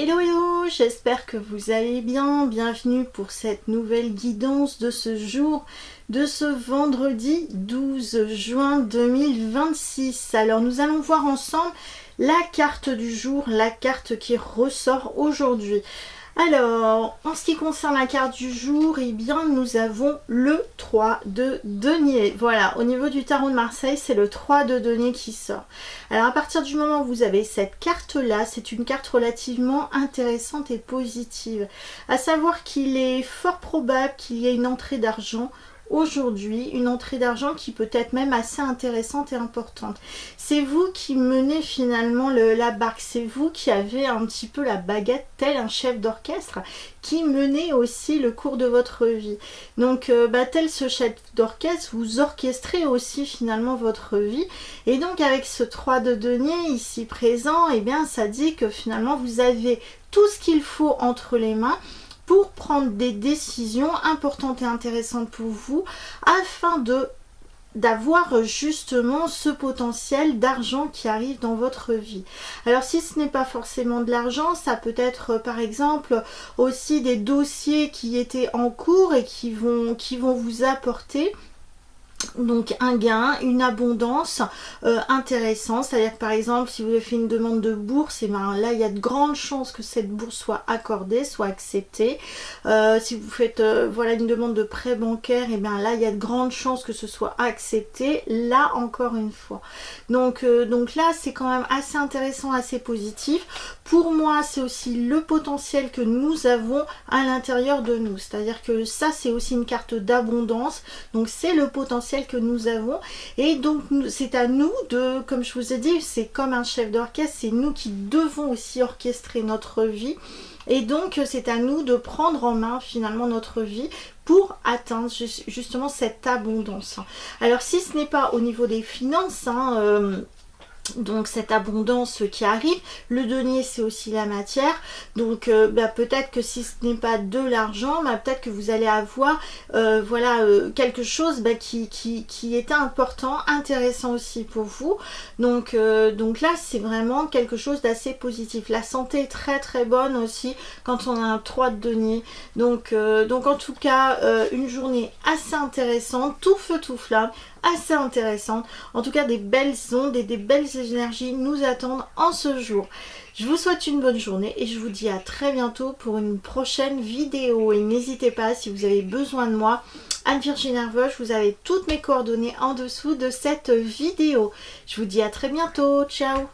Hello hello, j'espère que vous allez bien. Bienvenue pour cette nouvelle guidance de ce jour, de ce vendredi 12 juin 2026. Alors nous allons voir ensemble la carte du jour, la carte qui ressort aujourd'hui. Alors, en ce qui concerne la carte du jour, eh bien, nous avons le 3 de denier. Voilà, au niveau du tarot de Marseille, c'est le 3 de denier qui sort. Alors, à partir du moment où vous avez cette carte-là, c'est une carte relativement intéressante et positive. À savoir qu'il est fort probable qu'il y ait une entrée d'argent aujourd'hui, une entrée d'argent qui peut être même assez intéressante et importante. C'est vous qui menez finalement la barque, c'est vous qui avez un petit peu la baguette, tel un chef d'orchestre, qui menez aussi le cours de votre vie. Donc tel ce chef d'orchestre, vous orchestrez aussi finalement votre vie. Et donc avec ce 3 de denier ici présent, eh bien ça dit que finalement vous avez tout ce qu'il faut entre les mains pour prendre des décisions importantes et intéressantes pour vous afin d'avoir justement ce potentiel d'argent qui arrive dans votre vie. Alors si ce n'est pas forcément de l'argent, ça peut être par exemple aussi des dossiers qui étaient en cours et qui vont vous apporter donc un gain, une abondance intéressante. C'est-à-dire par exemple si vous avez fait une demande de bourse, et ben là il y a de grandes chances que cette bourse soit accordée, soit acceptée. Si vous faites voilà une demande de prêt bancaire, et bien là il y a de grandes chances que ce soit accepté, là encore une fois. Donc là c'est quand même assez intéressant, assez positif. Pour moi c'est aussi le potentiel que nous avons à l'intérieur de nous. C'est-à-dire que ça c'est aussi une carte d'abondance. Donc c'est le potentiel que nous avons, et donc c'est à nous de, comme je vous ai dit, c'est comme un chef d'orchestre, c'est nous qui devons aussi orchestrer notre vie, et donc c'est à nous de prendre en main finalement notre vie pour atteindre justement cette abondance. Alors si ce n'est pas au niveau des finances, donc cette abondance qui arrive, le denier c'est aussi la matière, donc peut-être que si ce n'est pas de l'argent, peut-être que vous allez avoir quelque chose qui est important, intéressant aussi pour vous. Donc là c'est vraiment quelque chose d'assez positif. La santé est très très bonne aussi quand on a un 3 de denier, donc en tout cas une journée assez intéressante, tout feu tout flamme, assez intéressante. En tout cas des belles ondes et des belles énergies nous attendent en ce jour. Je vous souhaite une bonne journée et je vous dis à très bientôt pour une prochaine vidéo. Et n'hésitez pas, si vous avez besoin de moi, Anne-Virginie Hervoche, vous avez toutes mes coordonnées en dessous de cette vidéo. Je vous dis à très bientôt, ciao.